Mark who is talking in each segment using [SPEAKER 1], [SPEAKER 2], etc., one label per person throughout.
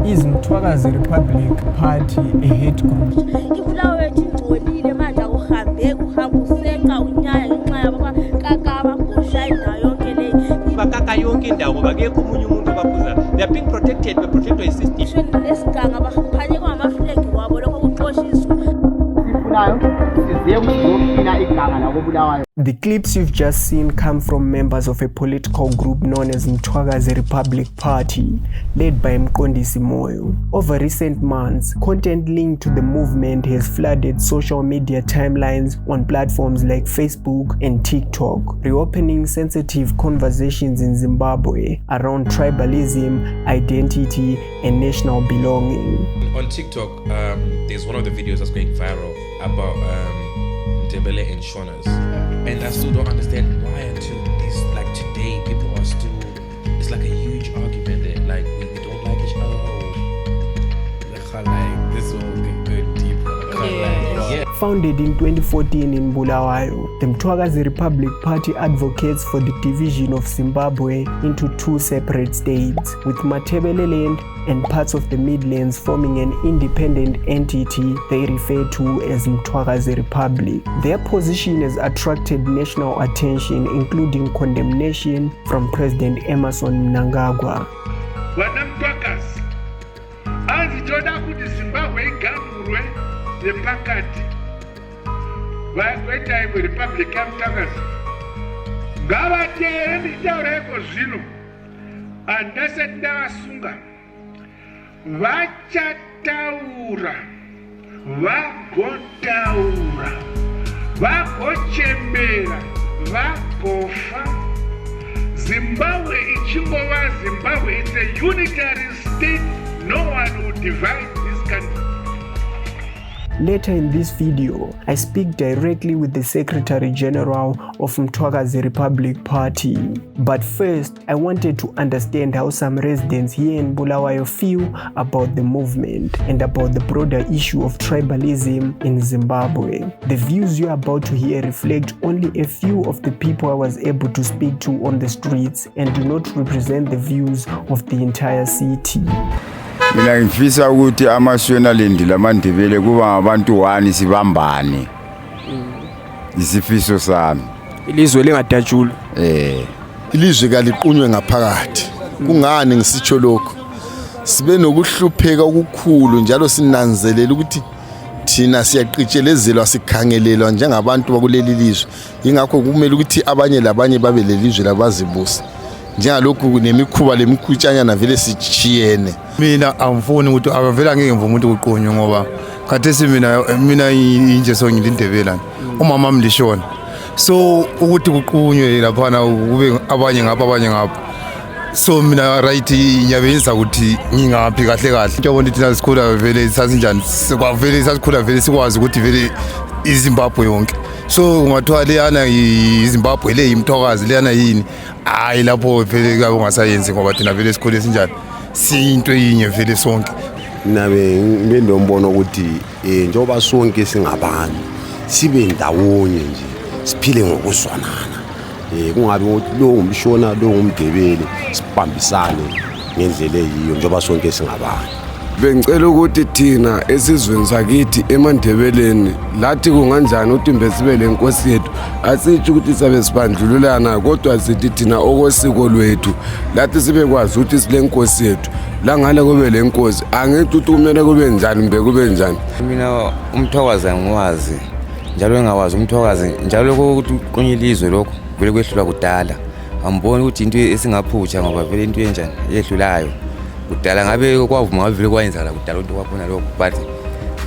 [SPEAKER 1] Is Mthwakazi Republic Party a hate group?
[SPEAKER 2] They are being protected by protected system.
[SPEAKER 1] The clips you've just seen come from members of a political group known as Mthwakazi Republic Party, led by Mqondisi Moyo. Over recent months, content linked to the movement has flooded social media timelines on platforms like Facebook and TikTok, reopening sensitive conversations in Zimbabwe around tribalism, identity, and national belonging.
[SPEAKER 3] On TikTok, there's one of the videos that's going viral about Mthwakazi and Shona's, and I still don't understand why until this, like today, people are still, it's like a huge argument there, like we don't like each other.
[SPEAKER 4] Like this will go deeper.
[SPEAKER 3] Yeah.
[SPEAKER 1] Founded in 2014 in Bulawayo, the Mthwakazi Republic Party advocates for the division of Zimbabwe into two separate states, with Matabeleland and parts of the Midlands forming an independent entity they refer to as Mthwakazi Republic. Their position has attracted national attention, including condemnation from President Emerson Mnangagwa.
[SPEAKER 5] Mthwakazi azitoda kuti Zimbabwe igamurwe nepakati vakweta imwe Republic yaMthwakazi ngavateere nditaureko zvino andasati ndavasunga vachataura vagotaura vagochembera vagofa Zimbabwe ichingova Zimbabwe. It's a unitary state. No one will divide this country.
[SPEAKER 1] Later in this video, I speak directly with the Secretary General of Mthwakazi Republic Party. But first, I wanted to understand how some residents here in Bulawayo feel about the movement and about the broader issue of tribalism in Zimbabwe. The views you're about to hear reflect only a few of the people I was able to speak to on the streets and do not represent the views of the entire city.
[SPEAKER 6] Mina ngifisa ukuthi amaShonaland lamandebele kuba ngabantu wani sibambane. Isifiso sami.
[SPEAKER 1] Ilizwe lingadatshulwa.
[SPEAKER 7] Ilizwe kaliqunywe ngaphakathi. Kungani ngisitsho lokho? Sibe nokuhlupheka okukhulu njalo sinanzelela ukuthi thina siyaqitshelezela sikhangelelwa njengabantu bakuleli lizwe. Ingakho kumele ukuthi abanye labanye babe lelizwe labazibusa. Njengalokhu nemikhuba lemikhutsanyana vele sichiyene.
[SPEAKER 4] Mina angifuni ukuthi akavela ngeke mvume ukuthi uqonywe ngoba khathesi mina inje so ngilindebelana umama mlishona so ukuthi kuqunywe laphana kube abanye ngapha so mina right ngiyabenza ukuthi ngingaphi kahle kahle ngiyabona ukuthi nasikhula vele sasinjani sikwavele sasikhula vele sikwazi ukuthi vele iZimbabwe yonke so ungathiwa leyana iZimbabwe le iMthwakazi leyana yini hayi lapho vele ka ungasayenzi ngoba thina vele sikhule sinjani sinto yinye vele sonke.
[SPEAKER 8] Nabe nginombono ukuthi njengoba sonke singabantu sibe ndawonye nje siphile ngokuzwanana kungabi ukuthi lo ngumshona lo ngumdebele sibambisane ngendlela eyiyo njengoba sonke singabantu.
[SPEAKER 9] Bengicela ukuthi thina esizweni sakithi eMandebeleni lathi kunganjani ukuthi mbesibe lenkosi yethu asitsho ukuthi sabe sibandlululana kodwa sithi thina okosiko lwethu lathi sibekwazi ukuthi silenkosi yethu la ngale kube lenkosi angithi ukuthi kumele kube njani mbe kube njani.
[SPEAKER 10] Mina uMthwakazi angiwazi njalo engawazi uMthwakazi njalo ukuthi uqonye ilizwe lokho vele kwehlula kudala amboni ukuthi into esingaphutsha ngoba vele into enjani yehlulayo kudala ngabe kwavuma vele kwayenzala kudala into kwakhona lokho but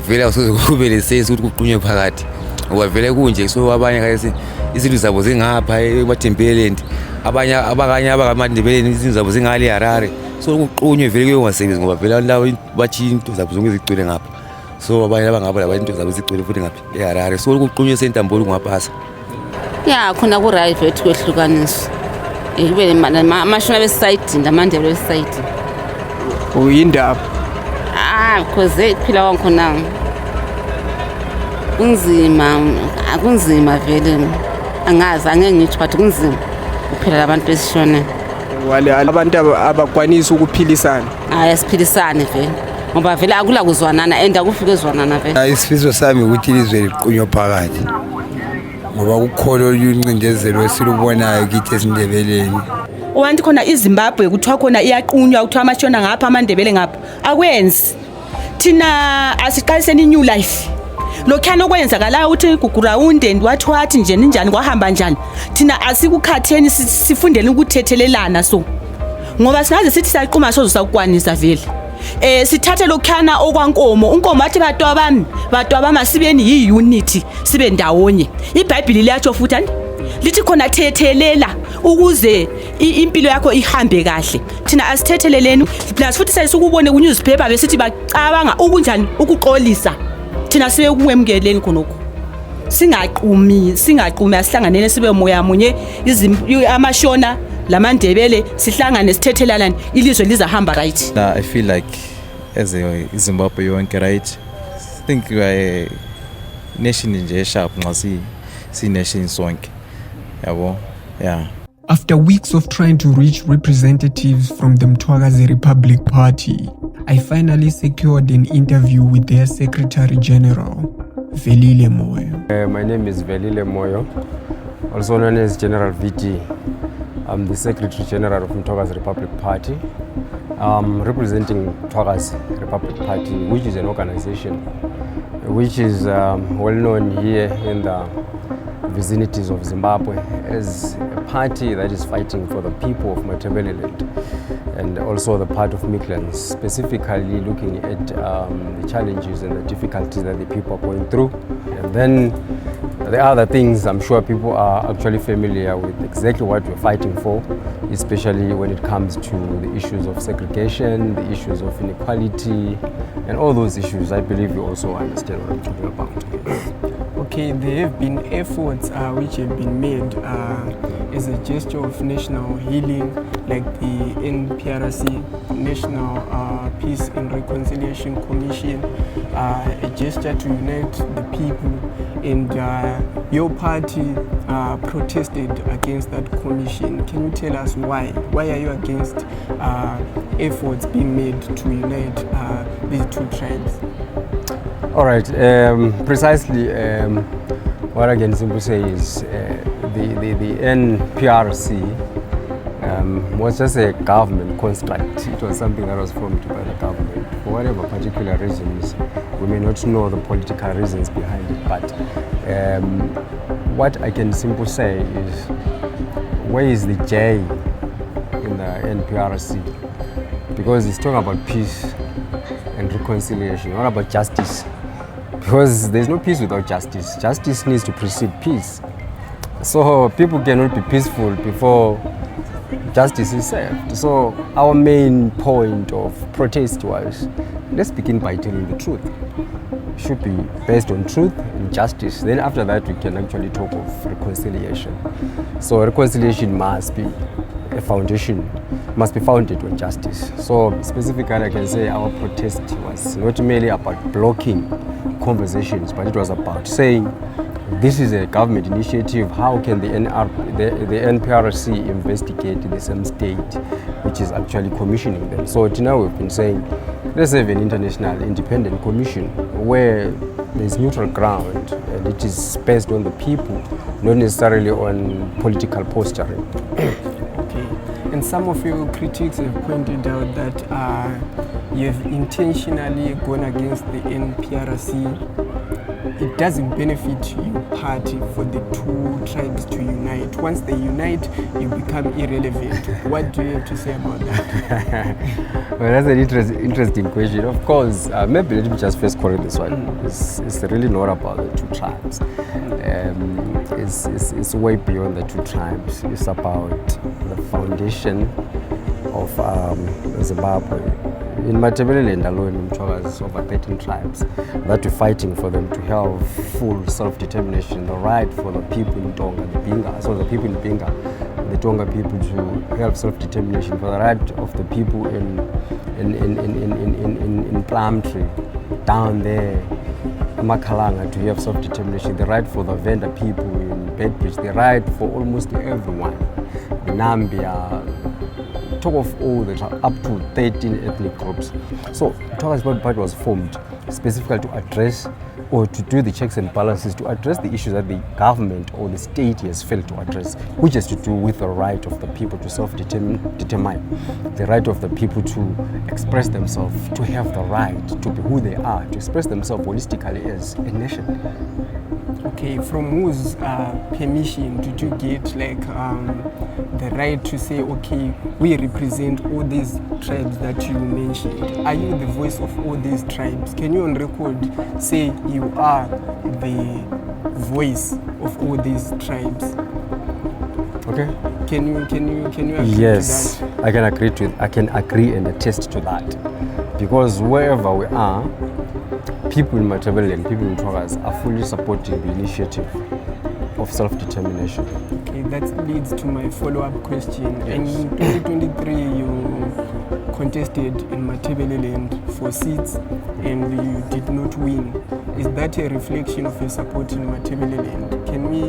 [SPEAKER 10] vele awusoze kube lesesi ukuthi kuqunywe phakathi ngoba vele kunje so abanye kayisi izinto zabo zingapha eMathembeleland abanye abangamandebeleni izinto zabo zingale Harare so kuqunywe vele kungasebenzi ngoba vele lawo bathi into zabo zonke zigcwele ngapha so abanye abangaba laba into zabo zigcwele futhi ngapha eHarare so kuqunywe sentambolo kungaphasa
[SPEAKER 11] ya khona ku right wethu kwehlukaniswa kube amashona beside ndamandebele beside
[SPEAKER 1] uyindaba
[SPEAKER 11] because phila wankhona kunzima vele angazi angeke ngithi but kunzima kuphela labantu besishona
[SPEAKER 1] wale abantu abakwanisa ukuphilisana
[SPEAKER 11] hayi asiphilisane vele ngoba vele akula kuzwanana and akufike ezwanana vele.
[SPEAKER 12] Isifiso sami ukuthi ilizwe liqunywe phakathi ngoba kukhona oluncindezelo esilubonayo kithi esindebeleni.
[SPEAKER 13] Uwanti khona iZimbabwe kuthiwa khona iyaqunywa kuthiwa amashona ngapha amandebele ngapha akwenzi thina asiqaliseni new life lokhana okwenzakala uthi gugurawund and wathi nje njani kwahamba njani thina asikukhatheni sifundele ukuthethelelana so ngoba singaze sithi siyaqhuma sozosakwanisa vele sithathe lokhana okwankomo unkomo athi batwabama sibeni yiunity sibe ndawonye iBhayibheli liyatsho futhi lithi khona thethelela ukuze impilo yakho ihambe kahle thina asithetheleleni plus futhi sayisukubone ku newspaper besithi bacabanga ukunjani ukuxolisa thina sibe kuwemukeleni khonokho singaqumi asihlanganele sibe moya munye amashona lamandebele sihlangane sithethelelana ilizwe lizahamba right.
[SPEAKER 14] I feel like as a Zimbabwe yonke right, I think we are a nation nje sharp nxa si nation sonke yabo. Yeah.
[SPEAKER 1] After weeks of trying to reach representatives from the Mthwakazi Republic Party, I finally secured an interview with their Secretary General, Velile Moyo.
[SPEAKER 15] My name is Velile Moyo, also known as General VT. I'm the Secretary General of Mthwakazi Republic Party. I'm representing Mthwakazi Republic Party, which is an organization which is well known here in the vicinities of Zimbabwe as a party that is fighting for the people of Matabeleland and also the part of Midlands, specifically looking at the challenges and the difficulties that the people are going through. And then the other things I'm sure people are actually familiar with exactly what we're fighting for, especially when it comes to the issues of segregation, the issues of inequality, and all those issues. I believe you also understand what I'm talking about.
[SPEAKER 1] Okay, there have been efforts which have been made as a gesture of national healing, like the NPRC, National Peace and Reconciliation Commission, a gesture to unite the people, and your party protested against that commission. Can you tell us why? Why are you against efforts being made to unite these two tribes?
[SPEAKER 15] All right, precisely what I can simply say is the NPRC was just a government construct. It was something that was formed by the government. For whatever particular reasons, we may not know the political reasons behind it, but what I can simply say is, where is the J in the NPRC? Because it's talking about peace and reconciliation, not about justice. Because there's no peace without justice. Justice needs to precede peace. So people cannot be peaceful before justice is served. So our main point of protest was, let's begin by telling the truth. It should be based on truth and justice. Then after that, we can actually talk of reconciliation. So reconciliation must be a foundation, must be founded on justice. So specifically, I can say our protest was not merely about blocking conversations, but it was about saying, this is a government initiative. How can the NPRC investigate the same state which is actually commissioning them? So now we've been saying, let's have an international independent commission where there's neutral ground and it is based on the people, not necessarily on political posturing.
[SPEAKER 1] Okay, and some of your critics have pointed out that you have intentionally gone against the NPRC. It doesn't benefit your party for the two tribes to unite. Once they unite, you become irrelevant. What do you have to say about that?
[SPEAKER 15] Well, that's an interesting question. Of course, maybe let me just first correct this one. It's really not about the two tribes. It's way beyond the two tribes. It's about the foundation of Zimbabwe. In Matabeleland alone, in Mthwakazi, there's over 13 tribes that we're fighting for them to have full self-determination, the right for the people in Tonga, the Binga, so the people in Binga, the Tonga people to have self-determination, for the right of the people in Plumtree, down there, Makalanga, to have self-determination, the right for the Venda people in Bedbridge, the right for almost everyone, in Nambia, talk of all the up to 13 ethnic groups. So Mthwakazi Republic Party was formed specifically to address or to do the checks and balances to address the issues that the government or the state has failed to address, which has to do with the right of the people to self-determine, the right of the people to express themselves, to have the right to be who they are, to express themselves holistically as a nation.
[SPEAKER 1] Okay, from whose permission did you get the right to say, okay, we represent all these tribes that you mentioned? Are you the voice of all these tribes? Can you on record say you are the voice of all these tribes?
[SPEAKER 15] Okay.
[SPEAKER 1] Can you agree
[SPEAKER 15] yes,
[SPEAKER 1] to that?
[SPEAKER 15] I can agree and attest to that, because wherever we are, people in Matabeleland, people in Mthwakazi are fully supporting the initiative of self-determination.
[SPEAKER 1] Okay, that leads to my follow-up question.
[SPEAKER 15] Yes.
[SPEAKER 1] In 2023, you contested in Matabeleland for seats and you did not win. Is that a reflection of your support in Matabeleland? Can we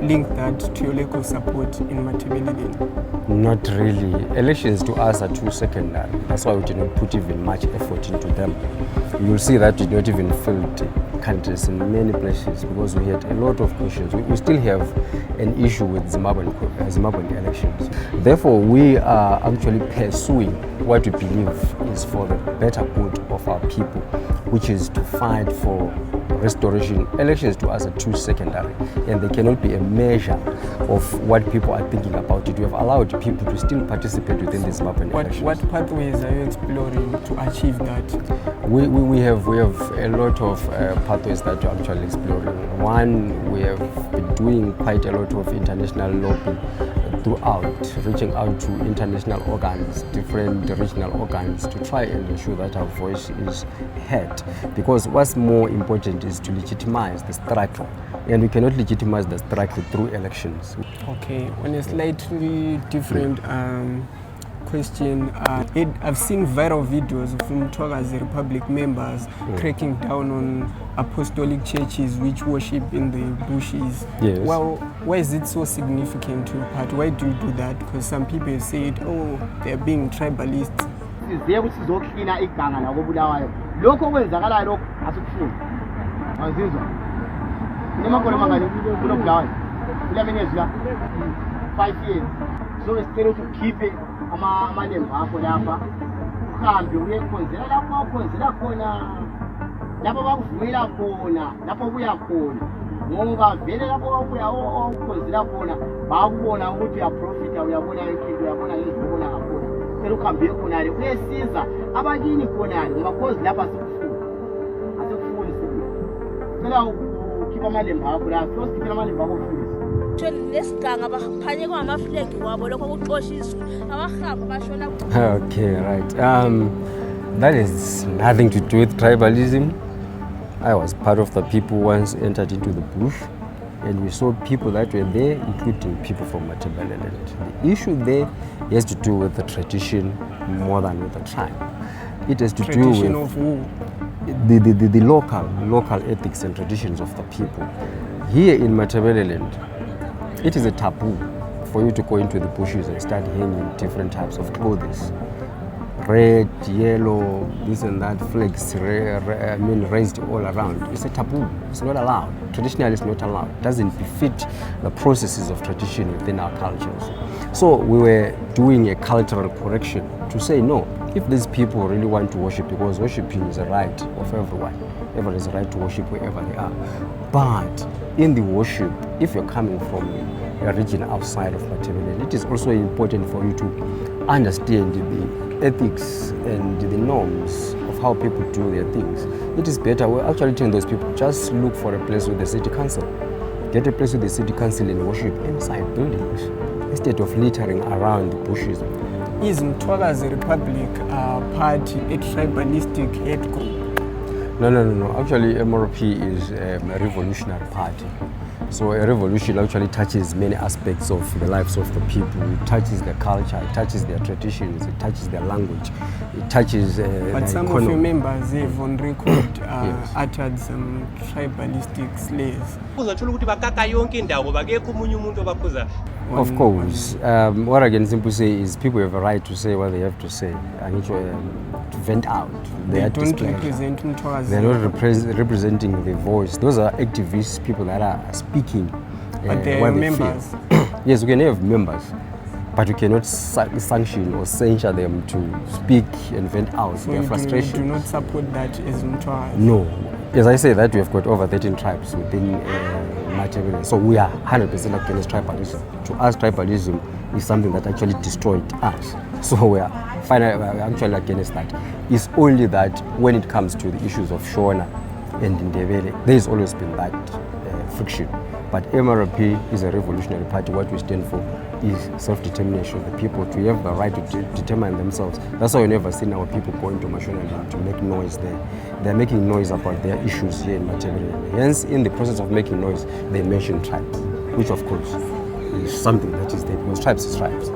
[SPEAKER 1] link that to your lack of support in Matabeleland?
[SPEAKER 15] Not really. Elections to us are too secondary. That's why we did not put even much effort into them. You'll see that we did not even filled countries in many places because we had a lot of questions. We still have an issue with Zimbabwean elections. Therefore, we are actually pursuing what we believe is for the better good of our people, which is to fight for restoration. Elections to us are too secondary and they cannot be a measure of what people are thinking about it. We have allowed people to still participate within the Zimbabwean elections.
[SPEAKER 1] What pathways are you exploring to achieve that?
[SPEAKER 15] We have a lot of pathways that we're actually exploring. One, we have been doing quite a lot of international lobby throughout, reaching out to international organs, different regional organs to try and ensure that our voice is heard. Because what's more important is to legitimize the struggle, and we cannot legitimize the struggle through elections.
[SPEAKER 1] Okay, on a slightly different question, I've seen viral videos of Mthwakazi Republic members cracking down on apostolic churches which worship in the bushes.
[SPEAKER 15] Yes.
[SPEAKER 1] Well, why is it so significant to your part? Why do you do that? Because some people have said, oh, they're being tribalists.
[SPEAKER 16] Siziye ukuthi sizoklina iganga nabo Bulawayo. Lokho kwenzakala lokho asikufuni. Azizwa. Nemakolo mangani kulo Bulawayo. Kula minyezi la 5 years. So esicela ukuthi ukhiphe amalembu akho lapha. Uhambe uye ekhonzela lapho ukhonzela khona. Lapho bakuvumela khona, lapho kuya khona. Ngoba vele lapho ubuya ukhonzela khona, bakubona ukuthi uyaprofita, uyabona inkinga, uyabona ngizibona kakhulu. Uhambe khonale uyesiza abakini khonale ngoba cause lapha asikufuni sicela ukhipha amalembu akho la first khipha amalembu akho futhi
[SPEAKER 17] lesiganga baphanye kwamaflegi wabo lokho kuxoshiswa abahamba bashona.
[SPEAKER 15] Okay, right. That is nothing to do with tribalism. I was part of the people who once entered into the bush, and we saw people that were there, including people from Matabeleland. The issue there has to do with the tradition more than with the tribe. It has to
[SPEAKER 1] Tradition
[SPEAKER 15] do with
[SPEAKER 1] of who?
[SPEAKER 15] the local ethics and traditions of the people. Here in Matabeleland, it is a taboo for you to go into the bushes and start hanging different types of clothes. Red, yellow, this and that, flags raised all around. It's a taboo. It's not allowed. Traditionally, it's not allowed. It doesn't befit the processes of tradition within our cultures. So we were doing a cultural correction to say no. If these people really want to worship, because worshiping is a right of everyone. Everyone has a right to worship wherever they are. But in the worship, if you're coming from a region outside of Matabeleland, it is also important for you to understand the ethics and the norms of how people do their things. It is better, we're actually telling those people, just look for a place with the city council. Get a place with the city council and worship inside buildings instead of littering around the bushes.
[SPEAKER 1] Is Mthwakazi Republic Party a tribalistic hate group?
[SPEAKER 15] No. Actually, MRP is a revolutionary party. So a revolution actually touches many aspects of the lives of the people. It touches their culture, it touches their traditions, it touches their language, it touches
[SPEAKER 1] But some
[SPEAKER 15] economy.
[SPEAKER 1] of your members have on record uttered some tribalistic slurs.
[SPEAKER 15] Of course. What I can simply say is people have a right to say what they have to say and to vent out.
[SPEAKER 1] They don't represent Mthwakazi.
[SPEAKER 15] They're not representing the voice. Those are activists, people that are speaking.
[SPEAKER 1] But they are members.
[SPEAKER 15] Yes, we can have members, but we cannot sanction or censure them to speak and vent out
[SPEAKER 1] So
[SPEAKER 15] their frustration.
[SPEAKER 1] you do not support that as Mthwakazi?
[SPEAKER 15] No. As I say that, we have got over 13 tribes within Mthwakazi. So we are 100% against tribalism. To us, tribalism is something that actually destroyed us. So we are actually against that. It's only that when it comes to the issues of Shona and Ndebele, there has always been that friction. But MRP is a revolutionary party. What we stand for is self-determination. The people to have the right to determine themselves. That's why you never seen our people going to Mashonaland to make noise there. They're making noise about their issues here in Mthwakazi. Hence, in the process of making noise, they mention tribes, which of course is something that is there, because tribes is tribes.